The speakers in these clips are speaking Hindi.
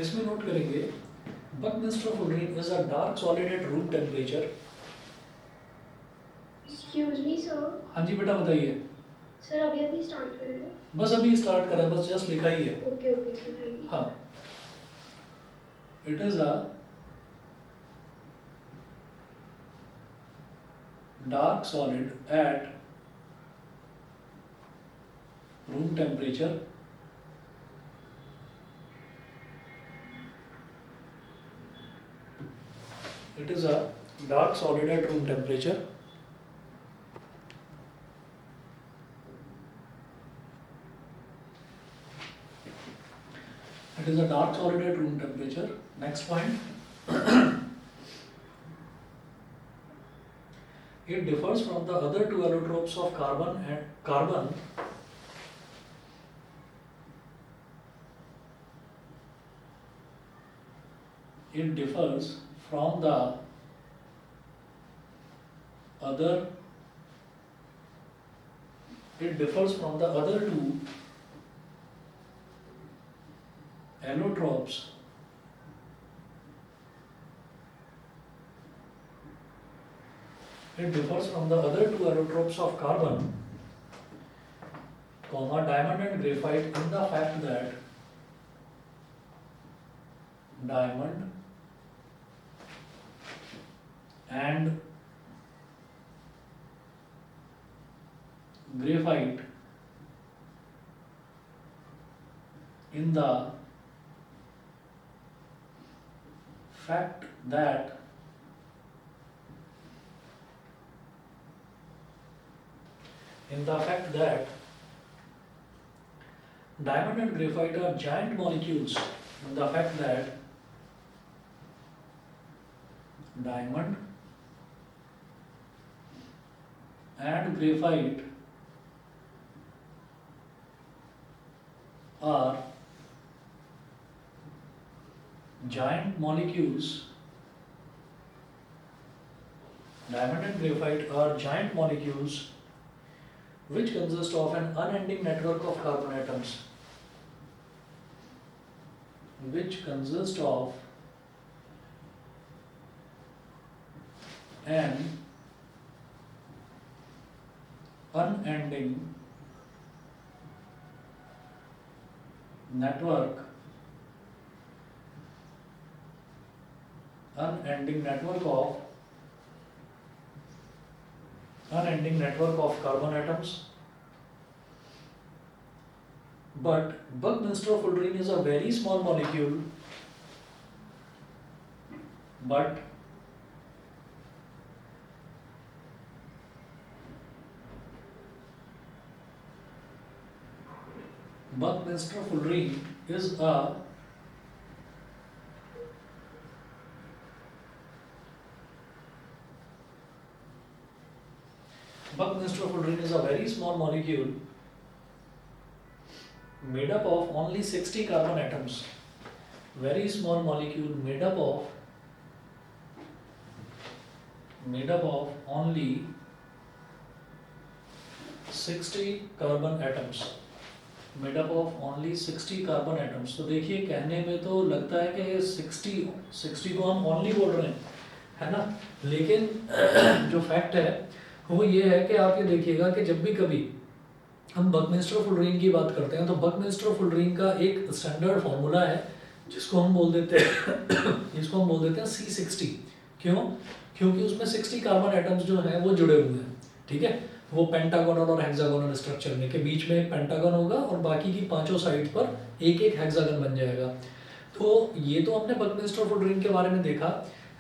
इसमें नोट करेंगे Buckminster fullerene is a dark solid at room temperature. Excuse me sir. हाँ जी बेटा बताइए। सर अभी अभी स्टार्ट करेंगे। बस अभी स्टार्ट करा, बस जस्ट लिखा ही है। Okay okay sir. हाँ, it is a dark solid at room temperature it is a dark solid at room temperature. It is a dark solid at room temperature. Next point. It differs from the other two allotropes of carbon and carbon. It differs from the other. It differs from the other two allotropes It differs from the other two allotropes of carbon, diamond and graphite in the fact that diamond and graphite in the fact that diamond and graphite are giant molecules, in the fact that diamond and graphite are giant molecules. Diamond and graphite are giant molecules which consist of an unending network of carbon atoms. Which consist of an unending network of carbon atoms. But Buckminster fullerene is a very small molecule. But Buckminster fullerene is a Buckminster fullerene is a very small molecule made up of only 60 carbon atoms. Very small molecule made up of only 60 carbon atoms. Made up of only 60 carbon atoms. तो देखिए कहने में तो लगता है कि 60 को हम only बोल रहे हैं, है ना, लेकिन जो फैक्ट है वो ये है कि आप ये देखिएगा कि जब भी कभी हम बकमिंस्टर फुलरीन की बात करते हैं तो बकमिंस्टर फुलरीन का एक स्टैंडर्ड फार्मूला है जिसको हम बोल देते हैं C60। क्यों? क्योंकि उसमें 60 कार्बन एटम्स जो हैं वो जुड़े हुए हैं, ठीक है। वो पेंटागोनल और हेक्सागोनल स्ट्रक्चर में, के बीच में एक पेंटागन होगा और बाकी की पांचों साइड पर एक एक हेक्सागन बन जाएगा। तो ये तो हमने बकमिंस्टर फुलरीन के बारे में देखा,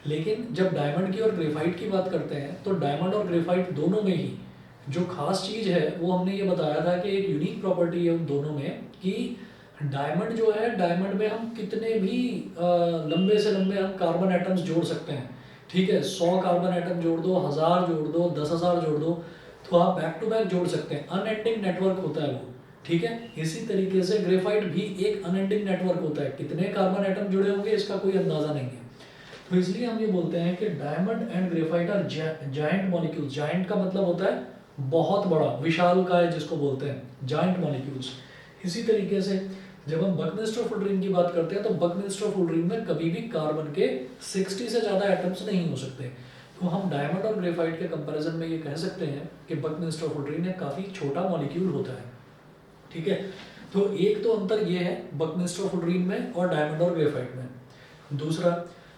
लेकिन जब डायमंड की और ग्रेफाइट की बात करते हैं तो डायमंड और ग्रेफाइट दोनों में ही जो खास चीज़ है वो हमने ये बताया था कि एक यूनिक प्रॉपर्टी है उन दोनों में कि डायमंड जो है, डायमंड में हम कितने भी लंबे से लंबे हम कार्बन एटम्स जोड़ सकते हैं, ठीक है। 100 कार्बन एटम जोड़ दो, 1000 जोड़ दो, 10,000 जोड़ दो, तो आप बैक टू बैक जोड़ सकते हैं। अनएंडिंग नेटवर्क होता है वो, ठीक है। इसी तरीके से ग्रेफाइट भी एक अनएंडिंग नेटवर्क होता है, कितने कार्बन एटम जुड़े होंगे इसका कोई अंदाजा नहीं है। तो इसलिए हम ये बोलते हैं कि diamond and graphite are giant molecules. Giant का मतलब होता है बहुत बड़ा, विशाल का है जिसको बोलते हैं जायंट मॉलिक्यूल्स। इसी तरीके से जब हम बकनिस्टर फुलरीन की बात करते हैं तो बकनिस्टर फुलरीन में कभी भी कार्बन के 60 से ज़्यादा एटम्स नहीं हो सकते। तो हम डायमंड और ग्रेफाइट के कंपैरिजन में ये कह सकते हैं कि बकनिस्टर फुलरीन एक काफ़ी छोटा मॉलिक्यूल होता है, ठीक है। तो एक तो अंतर ये है बकनिस्टर फुलरीन में और डायमंड और ग्रेफाइट में। दूसरा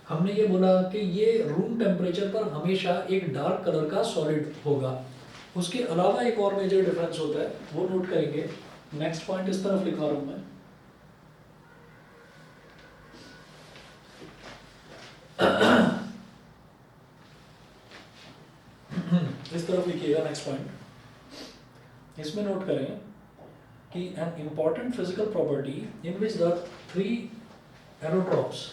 हमने ये बोला कि ये रूम टेम्परेचर पर हमेशा एक डार्क कलर का सॉलिड होगा। उसके अलावा एक और मेजर डिफरेंस होता है, वो नोट करेंगे। नेक्स्ट पॉइंट इस तरफ लिखा रहा हूँ मैं। इस तरफ लिखिएगा नेक्स्ट पॉइंट। इसमें नोट करें कि an important physical property in which the 3 एरोट्रॉप्स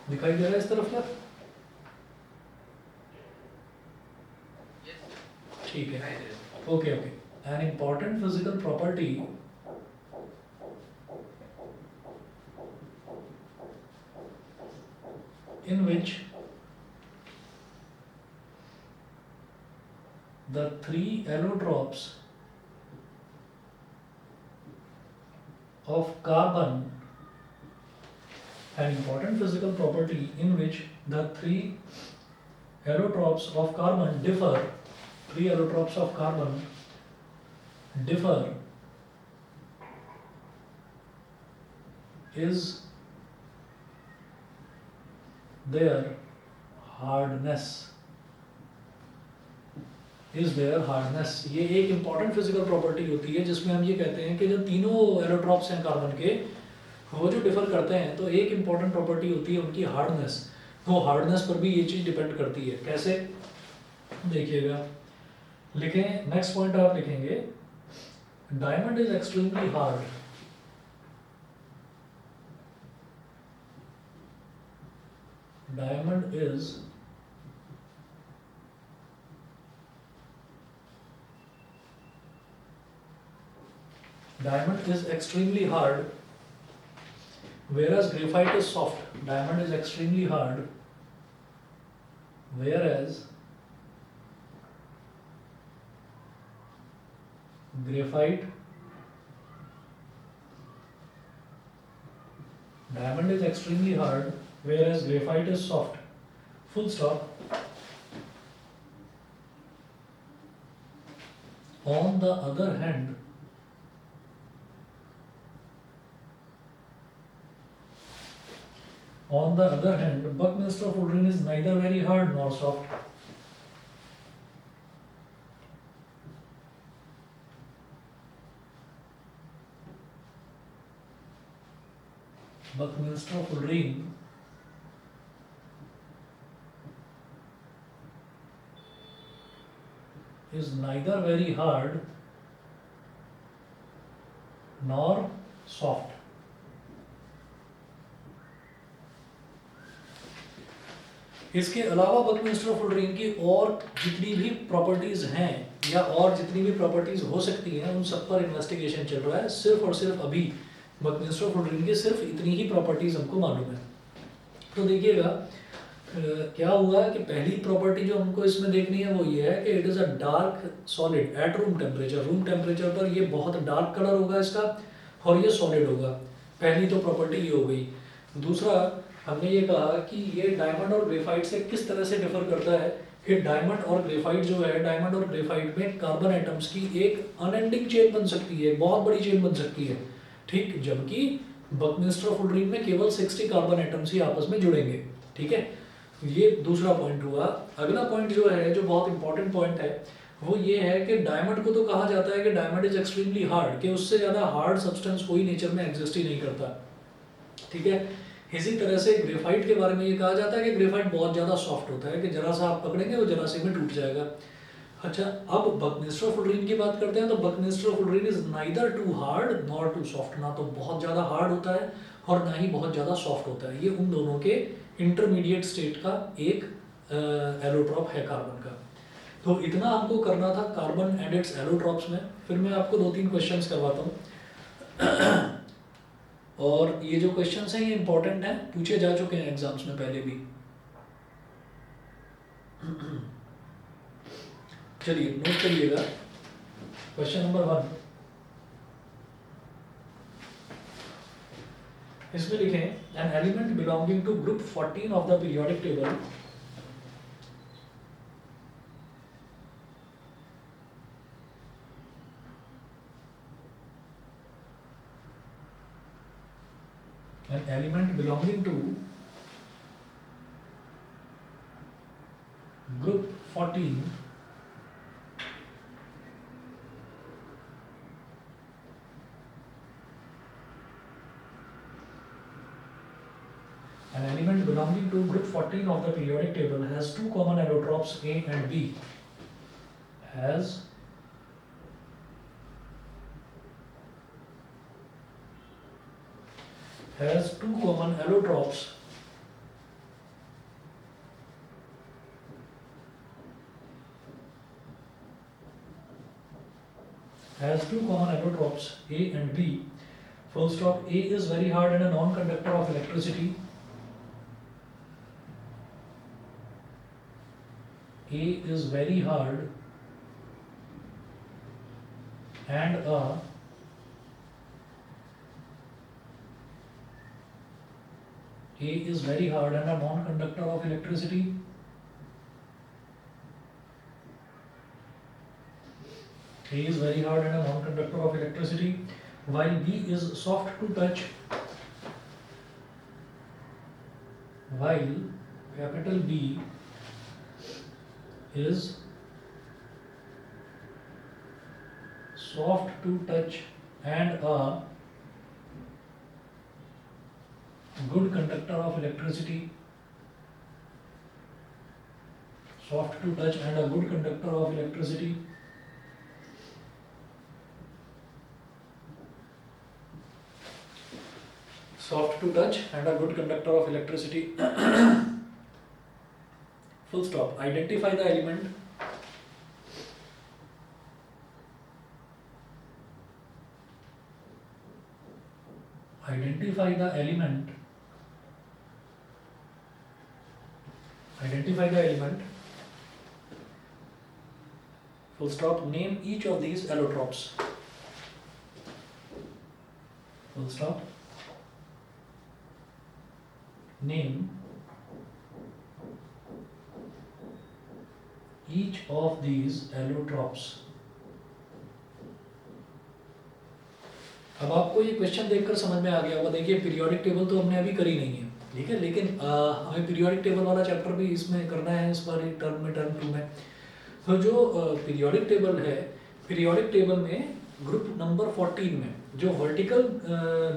दिखाई दे रहा है इस तरफ का? ठीक है, okay okay. An important physical property in which the 3 allotropes of carbon, an important physical property in which the 3 allotropes of carbon differ, 3 allotropes of carbon differ is their hardness, is their hardness. ये एक इंपॉर्टेंट फिजिकल प्रॉपर्टी होती है जिसमें हम ये कहते हैं कि जो तीनों एरोट्रॉप्स हैं कार्बन के, वो जो डिफर करते हैं तो एक इंपॉर्टेंट प्रॉपर्टी होती है उनकी हार्डनेस। वो हार्डनेस पर भी ये चीज़ डिपेंड करती है। कैसे, देखिएगा, लिखें नेक्स्ट पॉइंट आप लिखेंगे, diamond is extremely hard, diamond is extremely hard, whereas graphite is soft. Diamond is extremely hard, whereas graphite, diamond is extremely hard, whereas graphite is soft. Full stop. On the other hand, Buckminster fullerene is neither very hard nor soft. Buckminster fullerene is neither very hard nor soft. इसके अलावा बकमिंस्टर फुलरीन की और जितनी भी प्रॉपर्टीज हैं या और जितनी भी प्रॉपर्टीज हो सकती हैं उन सब पर इन्वेस्टिगेशन चल रहा है। सिर्फ और सिर्फ अभी बकमिंस्टर फुलरीन की सिर्फ इतनी ही प्रॉपर्टीज हमको मालूम है। तो देखिएगा क्या हुआ है कि पहली प्रॉपर्टी जो हमको इसमें देखनी है वो ये है कि it is a dark solid at room temperature. Room temperature पर ये बहुत डार्क कलर होगा इसका और ये सॉलिड होगा। पहली तो प्रॉपर्टी ये हो गई। दूसरा हमने ये कहा कि ये डायमंड और ग्रेफाइट से किस तरह से डिफर करता है कि डायमंड और ग्रेफाइट जो है, डायमंड और ग्रेफाइट में कार्बन एटम्स की एक अनएंडिंग चेन बन सकती है, बहुत बड़ी चेन बन सकती है, ठीक। जबकि बकमिंस्टर फुलरीन में केवल 60 कार्बन एटम्स ही आपस में जुड़ेंगे, ठीक है। ये दूसरा पॉइंट हुआ। अगला पॉइंट जो है, जो बहुत इंपॉर्टेंट पॉइंट है, वो ये है कि डायमंड को तो कहा जाता है कि डायमंड इज एक्सट्रीमली हार्ड, कि उससे ज़्यादा हार्ड सब्सटेंस कोई नेचर में एग्जिस्ट ही नहीं करता, ठीक है। इसी तरह से ग्रेफाइट के बारे में ये कहा जाता है कि ग्रेफाइट बहुत ज़्यादा सॉफ्ट होता है, कि जरा सा आप पकड़ेंगे वो जरा से में टूट जाएगा। अच्छा, अब बकमिंस्टर फुलरीन की बात करते हैं तो buckminsterfullerene is neither too hard nor too soft. ना तो बहुत ज़्यादा हार्ड होता है और ना ही बहुत ज़्यादा सॉफ्ट होता है। ये उन दोनों के इंटरमीडिएट स्टेट का एक एलोट्रॉप है कार्बन का। तो इतना हमको करना था कार्बन एंड इट्स एलोट्रॉप्स में। फिर मैं आपको 2-3 क्वेश्चंस करवाता हूँ। और ये जो क्वेश्चंस हैं ये इंपॉर्टेंट हैं, पूछे जा चुके हैं एग्जाम्स में पहले भी। चलिए नोट करिएगा। क्वेश्चन नंबर 1, इसमें लिखें an element belonging to group 14 of the periodic table an element belonging to group 14 an element belonging to group 14 of the periodic table has two common allotropes A and B has two common allotropes A and B. Full stop. A is very hard and a non-conductor of electricity. A is very hard and a non-conductor of electricity. A is very hard and a non-conductor of electricity, while B is soft to touch. While capital B is soft to touch and a good conductor of electricity. Soft to touch and a good conductor of electricity. Soft to touch and a good conductor of electricity. Full stop. Identify the element. Identify the element. Identify the element. Full stop. Name each of these allotropes. Full stop. Name each of these allotropes. अब आपको ये क्वेश्चन देखकर समझ में आ गया होगा। देखिए पीरियोडिक टेबल तो हमने अभी करी नहीं है, ठीक है, लेकिन हमें पीरियोडिक टेबल वाला चैप्टर भी इसमें करना है इस बार टर्म में, टर्म 2 में। तो जो पीरियोडिक टेबल है, पीरियोडिक टेबल में ग्रुप नंबर 14 में जो वर्टिकल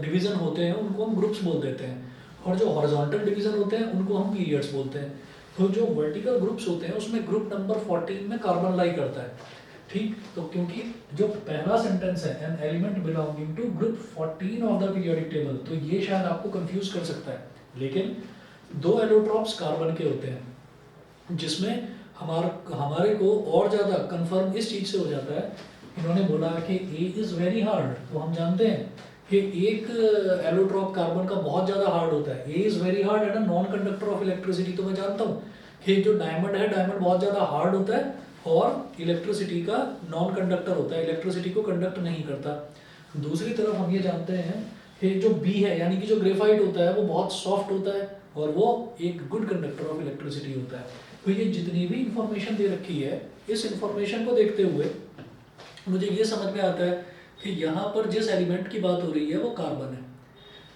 डिवीजन होते हैं उनको हम ग्रुप्स बोल देते हैं, और जो हॉरिजॉन्टल डिवीजन होते हैं उनको हम पीरियड्स बोलते हैं। तो जो वर्टिकल ग्रुप्स होते हैं उसमें ग्रुप नंबर 14 में कार्बन लाई करता है, ठीक। तो क्योंकि जो पहला सेंटेंस है an element belonging to group 14 of the periodic table, तो ये शायद आपको कंफ्यूज कर सकता है, लेकिन दो एलोट्रॉप्स कार्बन के होते हैं, जिसमें हमारे को और ज़्यादा कंफर्म इस चीज़ से हो जाता है। इन्होंने बोला कि ए इज़ वेरी हार्ड, तो हम जानते हैं कि एक एलोट्रॉप कार्बन का बहुत ज़्यादा हार्ड होता है। A is very hard and a non conductor of electricity, तो मैं जानता हूँ कि जो डायमंड है, डायमंड बहुत ज़्यादा हार्ड होता है और इलेक्ट्रिसिटी का नॉन कंडक्टर होता है, इलेक्ट्रिसिटी को कंडक्ट नहीं करता। दूसरी तरफ हम ये जानते हैं कि जो बी है यानी कि जो ग्रेफाइट होता है वो बहुत सॉफ्ट होता है और वो एक गुड कंडक्टर ऑफ इलेक्ट्रिसिटी होता है। तो ये जितनी भी इंफॉर्मेशन दे रखी है, इस इंफॉर्मेशन को देखते हुए मुझे ये समझ में आता है कि यहाँ पर जिस एलिमेंट की बात हो रही है वो कार्बन है।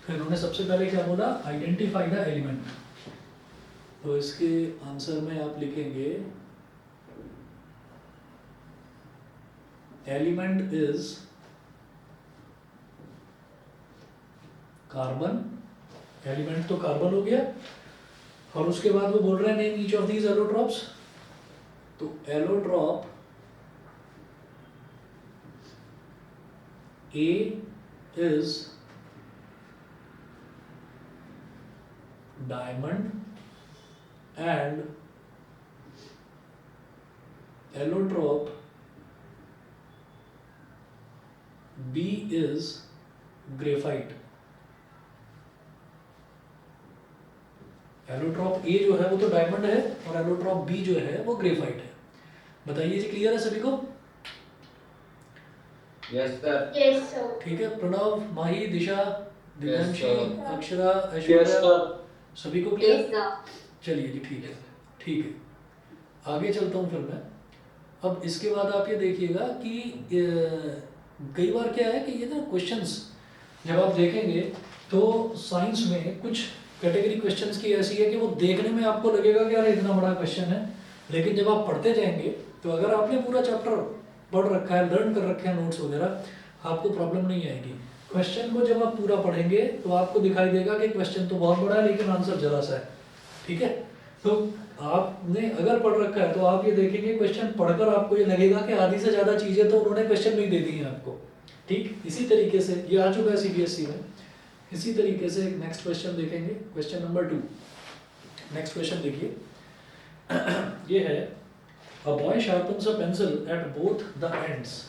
फिर उन्होंने सबसे पहले क्या बोला, आइडेंटिफाई द एलिमेंट। तो इसके आंसर में आप लिखेंगे एलिमेंट इज कार्बन। एलिमेंट तो कार्बन हो गया, और उसके बाद वो बोल रहे हैं name each of these allotropes. तो allotrope A is diamond and allotrope B is graphite. Allotrope A जो है वो तो डायमंड है और एलोट्रॉप बी जो है वो ग्रेफाइट है। बताइए जी, क्लियर है सभी को? Yes sir. Yes sir. ठीक है, Pranav, Mahi, Disha, Divyanshi, sir. Akshara, yes Aishwarya, sir. सभी को क्लियर? Yes sir. चलिए जी, ठीक है, ठीक है, आगे चलता हूँ फिर मैं। अब इसके बाद आप ये देखिएगा कि कई बार क्या है कि ये ना क्वेश्चंस जब आप देखेंगे तो साइंस में कुछ कैटेगरी क्वेश्चंस की ऐसी है कि वो देखने में आपको लगेगा कि यार इतना बड़ा क्वेश्चन है, लेकिन जब आप पढ़ते जाएंगे तो अगर आपने पूरा चैप्टर पढ़ रखा है, लर्न कर रखे हैं नोट्स वगैरह, आपको प्रॉब्लम नहीं आएगी। क्वेश्चन को जब आप पूरा पढ़ेंगे तो आपको दिखाई देगा कि क्वेश्चन तो बहुत बड़ा है लेकिन आंसर जरा सा है। ठीक है, तो आपने अगर पढ़ रखा है तो आप ये देखेंगे क्वेश्चन पढ़कर आपको ये लगेगा कि आधी से ज़्यादा चीज़ें तो उन्होंने क्वेश्चन में ही दे दी हैं आपको। ठीक, इसी तरीके से ये आ चुका है सीबीएसई में। इसी तरीके से नेक्स्ट क्वेश्चन देखेंगे, क्वेश्चन नंबर 2। नेक्स्ट क्वेश्चन देखिए, ये है a boy sharpens a pencil at both the ends.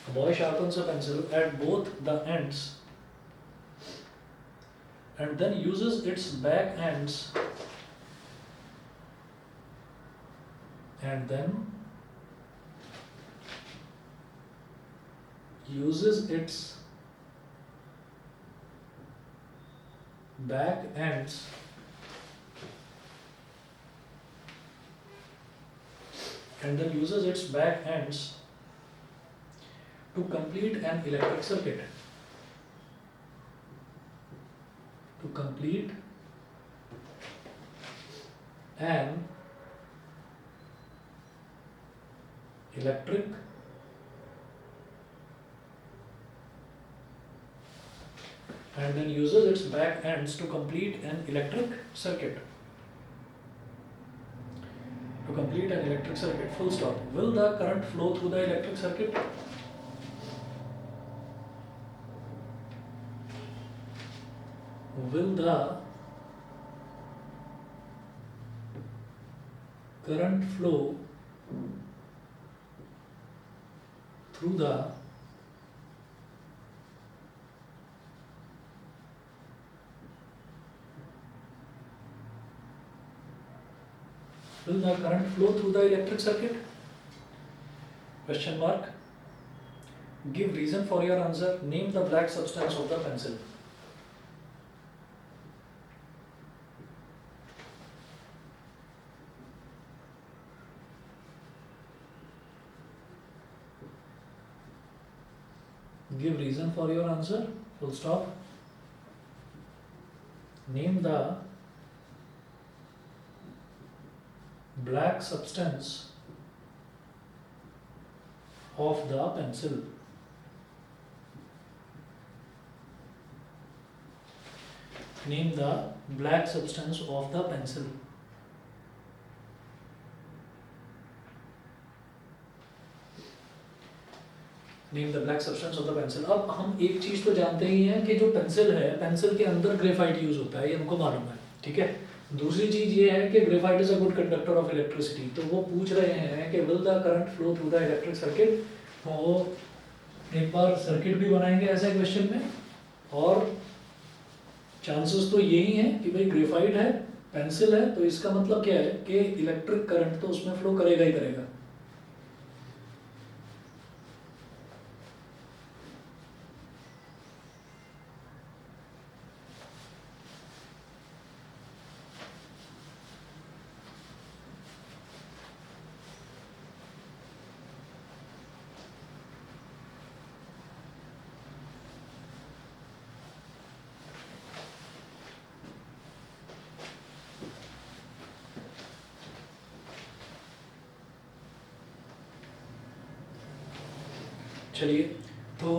A boy sharpens a pencil at both the ends and then uses its back ends back ends and then uses its back ends to complete an electric circuit. To complete an electric and then uses its back ends to complete an electric circuit. To complete an electric circuit, full stop. Will the current flow through the electric circuit? Will the current flow through the electric circuit? Question mark. Give reason for your answer. Name the black substance of the pencil. Give reason for your answer. Full stop. Name the black substance of the pencil. Name the black substance of the pencil. Name the black substance of the pencil. अब हम एक चीज तो जानते ही हैं कि जो पेंसिल है, पेंसिल के अंदर ग्रेफाइट यूज होता है, ये हमको मालूम है। ठीक है, दूसरी चीज ये है कि graphite is a good conductor of electricity. तो वो पूछ रहे हैं कि will the current flow through the electric circuit. वो एक बार सर्किट भी बनाएंगे ऐसे क्वेश्चन में, और चांसेस तो यही हैं कि भाई ग्रेफाइट है, पेंसिल है, तो इसका मतलब क्या है कि इलेक्ट्रिक करंट तो उसमें फ्लो करेगा ही करेगा। चलिए, तो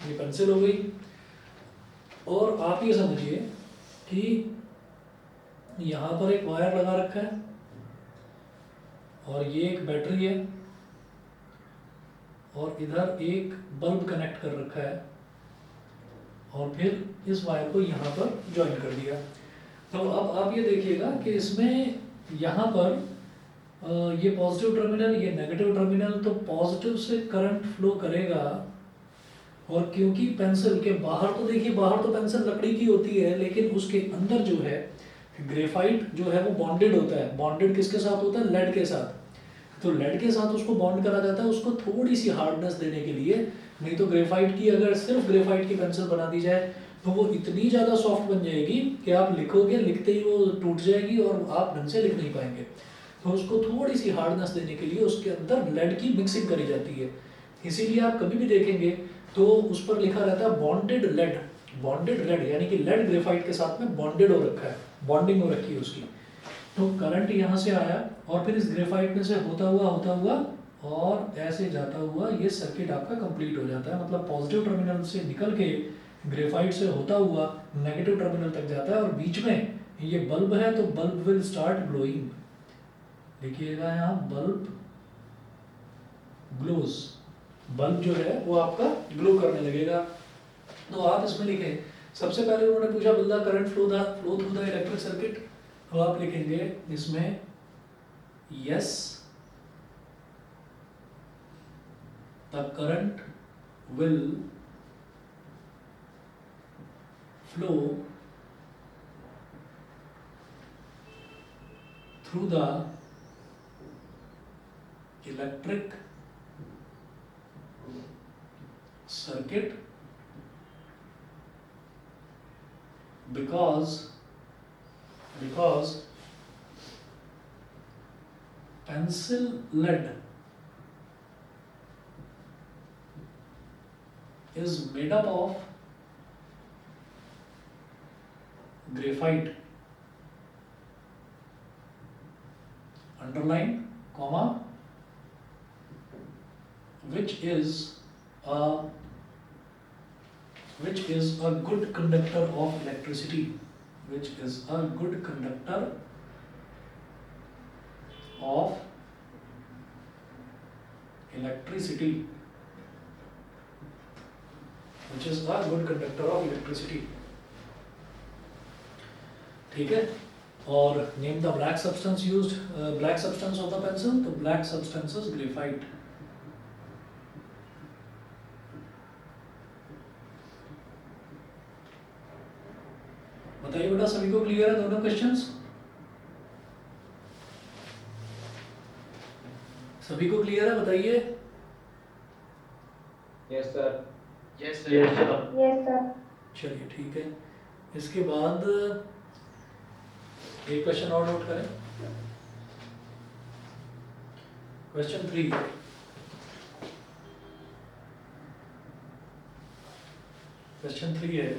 ये पेंसिल हो गई। और आप ये समझिए कि यहाँ पर एक वायर लगा रखा है और ये एक बैटरी है और इधर एक बल्ब कनेक्ट कर रखा है और फिर इस वायर को यहाँ पर ज्वाइन कर दिया। तो अब आप ये देखिएगा कि इसमें यहाँ पर ये पॉजिटिव टर्मिनल, ये नेगेटिव टर्मिनल, तो पॉजिटिव से करंट फ्लो करेगा। और क्योंकि पेंसिल के बाहर तो देखिए, बाहर तो पेंसिल लकड़ी की होती है, लेकिन उसके अंदर जो है ग्रेफाइट जो है वो बॉन्डेड होता है। बॉन्डेड किसके साथ होता है? लेड के साथ। तो लेड के साथ उसको बॉन्ड करा जाता है, उसको थोड़ी सी हार्डनेस देने के लिए। नहीं तो ग्रेफाइट की, अगर सिर्फ ग्रेफाइट की पेंसिल बना दी जाए तो वो इतनी ज़्यादा सॉफ्ट बन जाएगी कि आप लिखोगे, लिखते ही वो टूट जाएगी और आप ढंग से लिख नहीं पाएंगे। तो उसको थोड़ी सी हार्डनेस देने के लिए उसके अंदर लेड की मिक्सिंग करी जाती है। इसीलिए आप कभी भी देखेंगे तो उस पर लिखा रहता है बॉन्डेड लेड। बॉन्डेड लेड यानी कि लेड ग्रेफाइट के साथ में बॉन्डेड हो रखा है, बॉन्डिंग हो रखी है उसकी। तो करंट यहाँ से आया और फिर इस ग्रेफाइट में से होता हुआ और ऐसे जाता हुआ ये सर्किट आपका कंप्लीट हो जाता है। मतलब पॉजिटिव टर्मिनल से निकल के ग्रेफाइट से होता हुआ नेगेटिव टर्मिनल तक जाता है और बीच में ये बल्ब है, तो बल्ब विल स्टार्ट ग्लोइंग। देखिएगा यहाँ बल्ब ग्लोज, बल्ब जो है वो आपका ग्लो करने लगेगा। तो आप इसमें लिखें, सबसे पहले उन्होंने पूछा will the current flow through the electric circuit, तो आप लिखेंगे इसमें yes the current will flow through the electric circuit because pencil lead is made up of graphite, underline, comma, which is a good conductor of electricity, which is a good conductor of electricity, which is a good conductor of electricity। ठीक है। और name the black substance used, black substance of the pencil, तो black substance is graphite। बताइए बेटा, सभी को क्लियर है दोनों क्वेश्चंस? सभी को क्लियर है, बताइए। Yes sir. Yes sir. Yes sir. चलिए ठीक है। इसके बाद एक क्वेश्चन और नोट करें। क्वेश्चन 3, क्वेश्चन 3 है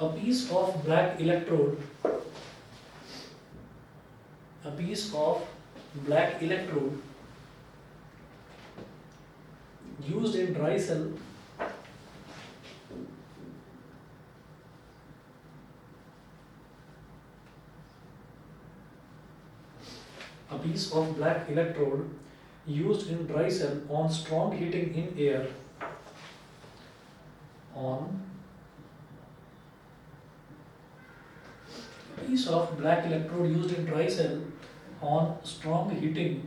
a piece of black electrode used in dry cell on strong heating in air piece of black electrode used in dry cell on strong heating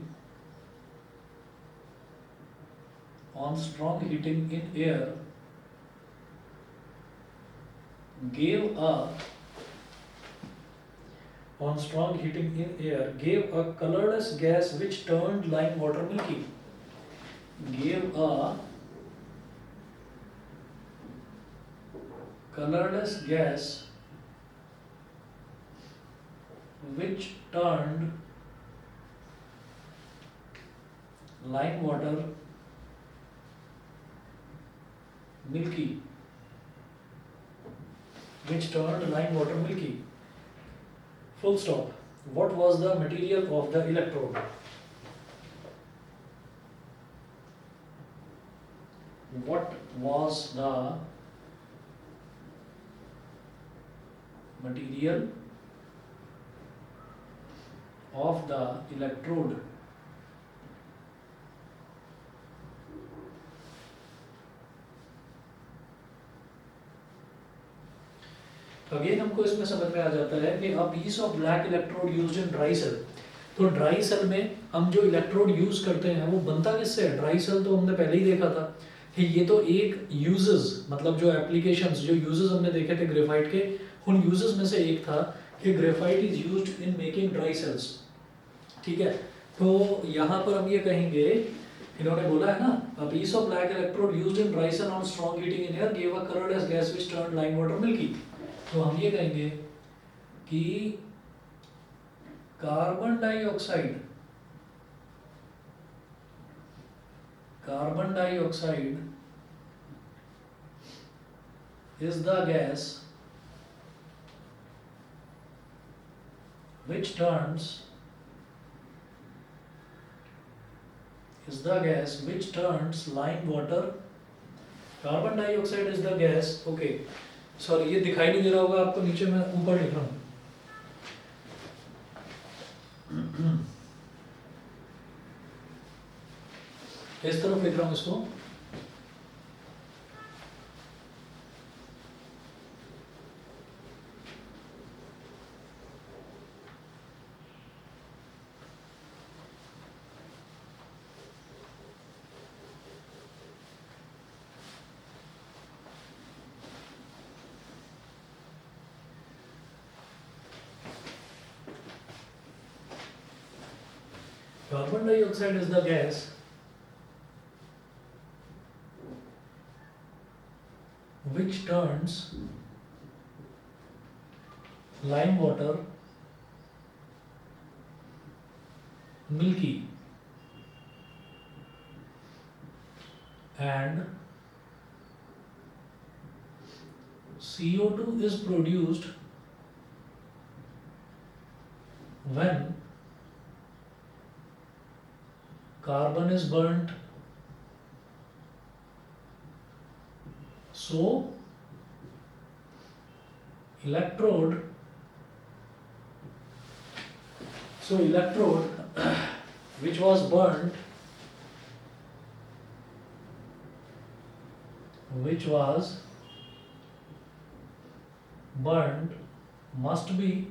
in air gave a colorless gas which turned lime water milky. Gave a colorless gas which turned lime water milky. which turned lime water milky. Full stop. What was the material of the electrode? What was the material of the electrode? Again हमको इसमें समझ में आ जाता है कि a piece of black electrode used in dry cell. तो ड्राई सेल में हम जो इलेक्ट्रोड यूज करते हैं वो बनता किससे है? ड्राई सेल तो हमने पहले ही देखा था कि ये तो एक यूजेस, मतलब जो एप्लीकेशंस, जो यूजेस हमने देखे थे ग्रेफाइट के, उन यूजेस में से एक था कि graphite is used in making dry cells. ठीक है, तो यहाँ पर हम ये कहेंगे, इन्होंने बोला है ना, a piece of black electrode used in dry cell on strong heating in air give a colourless gas which turned lime water milky. तो हम ये कहेंगे कि carbon dioxide is the gas which turns lime water. Carbon dioxide is the gas, okay sorry ये दिखाई नहीं दे रहा होगा आपको, नीचे मैं ऊपर लिख रहा हूँ। इस तरफ लिख रहा हूँ इसको। Carbon dioxide is the gas which turns lime water milky, and CO2 is produced when carbon is burnt. So electrode which was burnt must be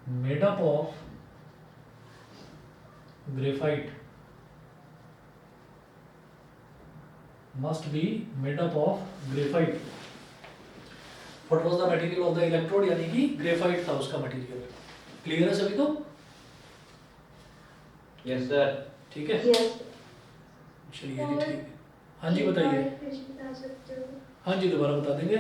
made up of graphite. What was the material of the electrode? यानी कि ग्रेफाइट था उसका मटेरियल। क्लियर है सभी को? Yes sir. ठीक है, यस चलिए जी ठीक है। हाँ जी बताइए। बता सकते हो? हाँ जी दोबारा बता देंगे।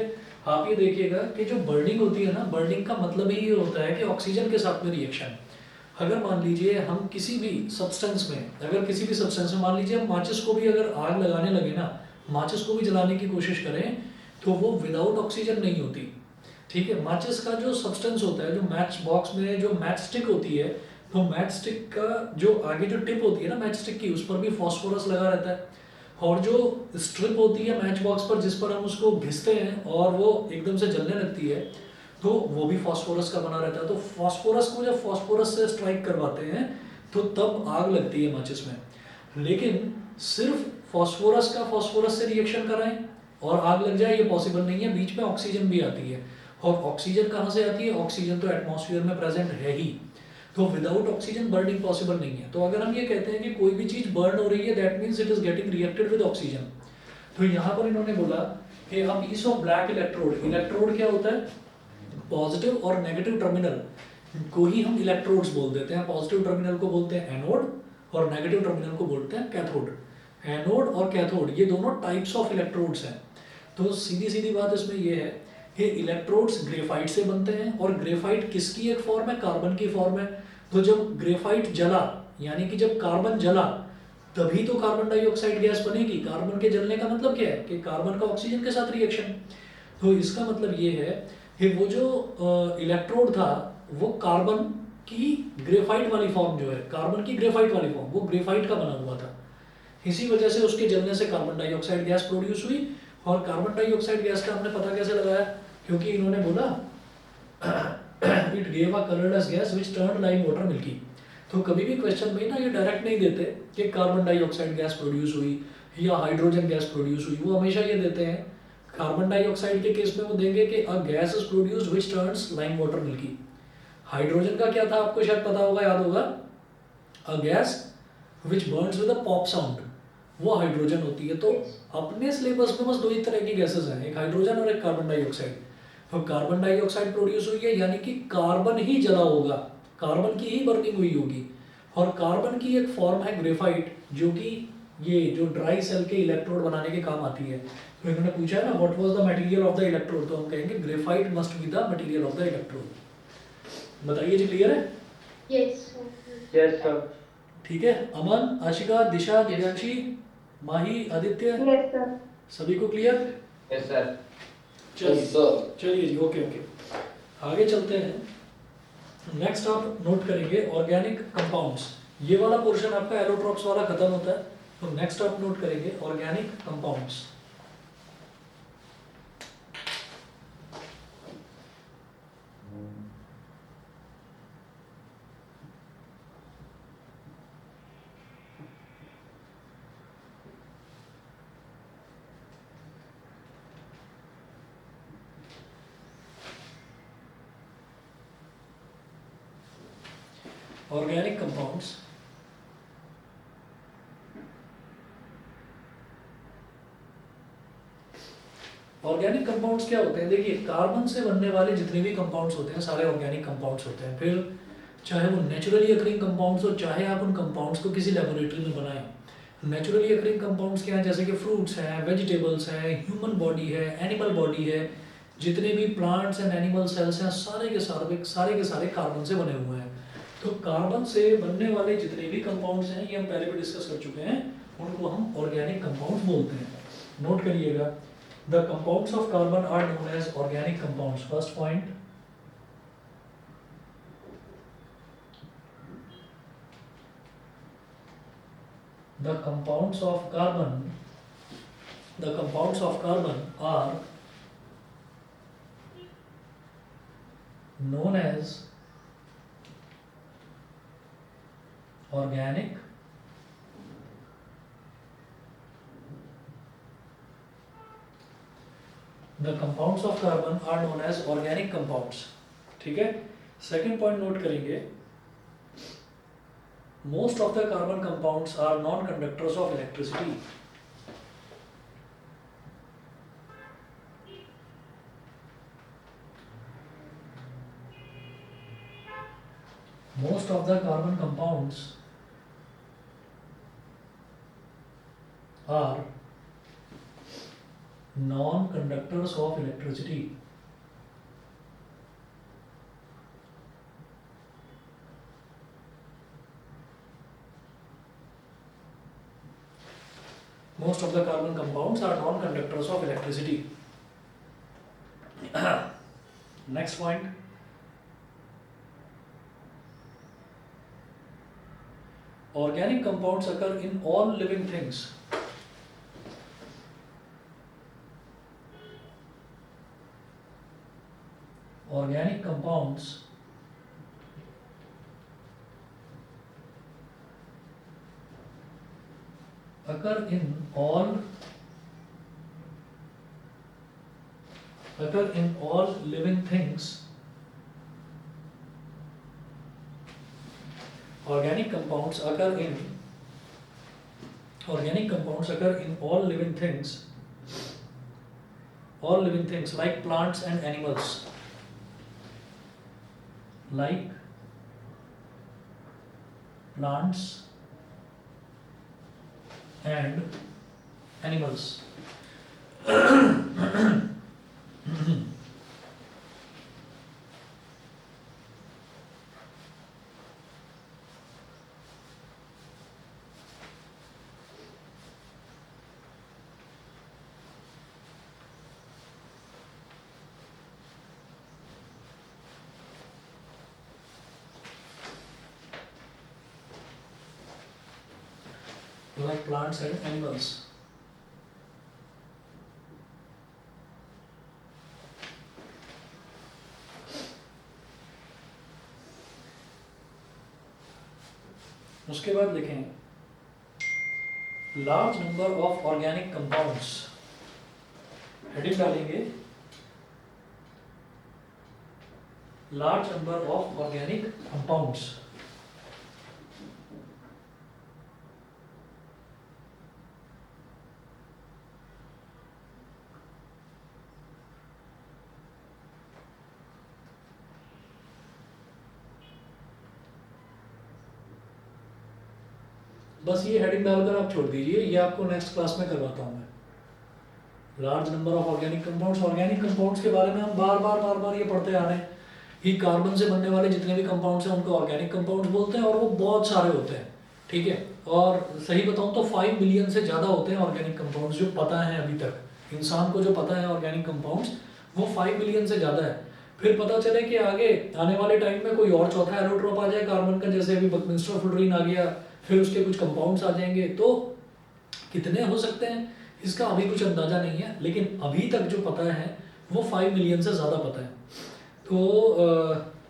आप ये देखिएगा कि जो बर्निंग होती है ना, बर्निंग का मतलब ही ये होता है कि ऑक्सीजन के साथ में रिएक्शन। अगर मान लीजिए हम किसी भी सब्सटेंस में मान लीजिए हम माचिस को भी अगर आग लगाने लगे ना, माचिस को भी जलाने की कोशिश करें तो वो विदाउट ऑक्सीजन नहीं होती। ठीक है, माचिस का जो सब्सटेंस होता है, जो मैच बॉक्स में जो मैच स्टिक होती है, तो मैच स्टिक का जो आगे जो टिप होती है ना मैच स्टिक की, उस पर भी फास्फोरस लगा रहता है, और जो स्ट्रिप होती है मैच बॉक्स पर जिस पर हम उसको घिसते हैं और वो एकदम से जलने लगती है, तो वो भी फास्फोरस का बना रहता है। तो फास्फोरस को जब फास्फोरस से स्ट्राइक करवाते हैं तो तब आग लगती है माचिस में। लेकिन सिर्फ फास्फोरस से रिएक्शन कराएं और आग लग जाए, ये पॉसिबल नहीं है। बीच में ऑक्सीजन भी आती है, और ऑक्सीजन कहाँ से आती है? ऑक्सीजन तो एटमॉस्फेयर में प्रेजेंट है ही, तो विदाउट ऑक्सीजन बर्निंग पॉसिबल नहीं है। तो अगर हम ये कहते हैं कि कोई भी चीज बर्न हो रही है, that means it is getting reacted with oxygen. तो यहाँ पर इन्होंने बोला कि a piece of black electrode क्या होता है? पॉजिटिव और नेगेटिव टर्मिनल को ही हम इलेक्ट्रोड्स बोल देते हैं। पॉजिटिव टर्मिनल को बोलते हैं एनोड और नेगेटिव टर्मिनल को बोलते हैं कैथोड। एनोड और कैथोड ये दोनों टाइप्स ऑफ इलेक्ट्रोड्स हैं। तो सीधी सीधी बात इसमें ये है कि इलेक्ट्रोड्स ग्रेफाइट से बनते हैं, और ग्रेफाइट किसकी एक फॉर्म है? कार्बन की फॉर्म है। तो जब ग्रेफाइट जला, यानी कि जब कार्बन जला तभी तो कार्बन डाइऑक्साइड गैस बनेगी। कार्बन के जलने का मतलब क्या है कि कार्बन का ऑक्सीजन के साथ रिएक्शन। तो इसका मतलब ये है कि वो जो इलेक्ट्रोड था वो कार्बन की ग्रेफाइट वाली फॉर्म, जो है कार्बन की ग्रेफाइट वाली फॉर्म, वो ग्रेफाइट का बना हुआ था। इसी वजह से उसके जलने से कार्बन डाइऑक्साइड गैस प्रोड्यूस हुई। और कार्बन डाइऑक्साइड गैस का हमने पता कैसे लगाया, क्योंकि इन्होंने बोला it gave a colourless gas which turn like water milky. तो कभी भी क्वेश्चन में ना ये डायरेक्ट नहीं देते कि कार्बन डाइऑक्साइड गैस प्रोड्यूस हुई या हाइड्रोजन गैस प्रोड्यूस हुई, वो हमेशा ये देते हैं कार्बन डाइऑक्साइड के केस में वो देंगे कि a gas is produced which turns lime water milky. Hydrogen का क्या था आपको शायद पता होगा, याद होगा, a gas which Burns with a pop sound, वो हाइड्रोजन होती है। तो Yes. अपने सिलेबस में बस दो ही तरह की गैसेस हैं, एक हाइड्रोजन और एक कार्बन डाइऑक्साइड। तो कार्बन डाइऑक्साइड प्रोड्यूस हुई है यानी कि कार्बन ही जला होगा, कार्बन की ही बर्निंग हुई होगी। और कार्बन की एक फॉर्म है ग्रेफाइट, जो कि ये जो ड्राई सेल के इलेक्ट्रोड बनाने के काम आती है। तो इन्होंने पूछा है ना what was the material of the electrode, तो हम कहेंगे graphite must be the material of the electrode. बताइए जी, क्लियर है? Yes, sir. Yes sir. ठीक है, अमन, आशिका, दिशा, दिव्यांशी, माही, आदित्य, यस सर। सभी को क्लियर? Yes sir. चलिए चलिए जी, ओके ओके, आगे चलते हैं। नेक्स्ट आप नोट करेंगे ऑर्गेनिक कंपाउंड्स। ये वाला पोर्शन आपका एलोट्रॉप्स वाला खत्म होता है, तो नेक्स्ट आप नोट करेंगे organic compounds. Organic compounds, organic compounds क्या होते हैं? देखिए, कार्बन से बनने वाले जितने भी कंपाउंड्स होते हैं सारे ऑर्गेनिक कंपाउंड्स होते हैं। फिर चाहे वो नेचुरली अकरिंग कंपाउंड्स हो, चाहे आप उन कंपाउंड्स को किसी लेबोरेटरी में बनाएं। नेचुरली अकरिंग कंपाउंड्स क्या हैं? जैसे कि फ्रूट्स हैं, वेजिटेबल्स हैं, ह्यूमन बॉडी है, एनिमल बॉडी है, जितने भी प्लांट्स एंड एनिमल सेल्स हैं, सारे के सारे कार्बन से बने हुए हैं। तो कार्बन से बनने वाले जितने भी कंपाउंड्स हैं, ये हम पहले भी डिस्कस कर चुके हैं, उनको हम ऑर्गेनिक कंपाउंड्स बोलते हैं। नोट करिएगा, the compounds of carbon are known as organic compounds. First point, the compounds of carbon are known as organic The compounds of carbon are known as organic compounds. ठीक है, सेकेंड पॉइंट नोट करेंगे, most of the carbon compounds are non conductors of electricity. Most of the carbon compounds are non-conductors of electricity. Most of the carbon compounds are non-conductors of electricity. Next point. Organic compounds occur in all living things. Organic compounds occur in all living things. Organic compounds occur in all living things like plants and animals. Like plants and animals. like plants and animals. उसके बाद लिखें large number of organic compounds, heading डालेंगे large number of organic compounds. बस ये हेडिंग डालकर आप छोड़ दीजिए, ये आपको नेक्स्ट क्लास में करवाता हूँ मैं। Large number of organic compounds, organic compounds के बारे में हम बार बार ये पढ़ते आ रहे हैं कि कार्बन से बनने वाले जितने भी कंपाउंड्स हैं उनको ऑर्गेनिक कंपाउंड्स बोलते हैं, और वो बहुत सारे होते हैं, ठीक है। और सही बताऊँ तो 5 मिलियन से ज़्यादा होते हैं ऑर्गेनिक कंपाउंड्स, जो पता है अभी तक इंसान को जो पता है ऑर्गेनिक कंपाउंड्स, वो 5 मिलियन से ज़्यादा है। फिर पता चले कि आगे आने वाले टाइम में कोई और चौथा एलोट्रोप आ जाए कार्बन का, जैसे अभी बकमिंस्टर फ्लोरीन आ गया, फिर उसके कुछ कंपाउंड्स आ जाएंगे, तो कितने हो सकते हैं इसका अभी कुछ अंदाजा नहीं है, लेकिन अभी तक जो पता है वो 5 मिलियन से ज़्यादा पता है। तो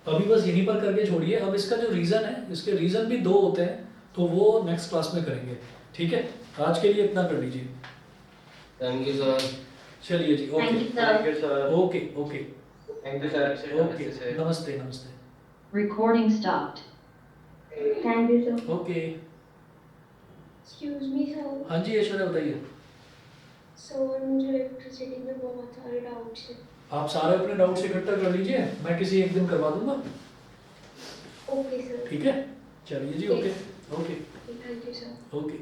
अभी बस यहीं पर करके छोड़िए। अब इसका जो रीज़न है, इसके रीज़न भी 2 होते हैं, तो वो नेक्स्ट क्लास में करेंगे, ठीक है। आज के लिए इतना कर लीजिए। Thank you sir. चलिए जी, okay thank you sir. Okay okay thank you sir. Okay, नमस्ते नमस्ते। Recording stopped. Thank you sir. Okay, excuse me sir. हाँ जी ऐश्वर्या बताइए। सर मुझे इलेक्ट्रिसिटी में बहुत सारे डाउट्स हैं। आप सारे अपने डाउट्स इकट्ठा कर लीजिए, मैं किसी एक दिन करवा दूंगा, ओके सर। ठीक है। चलिए जी, okay okay thank you sir. Okay.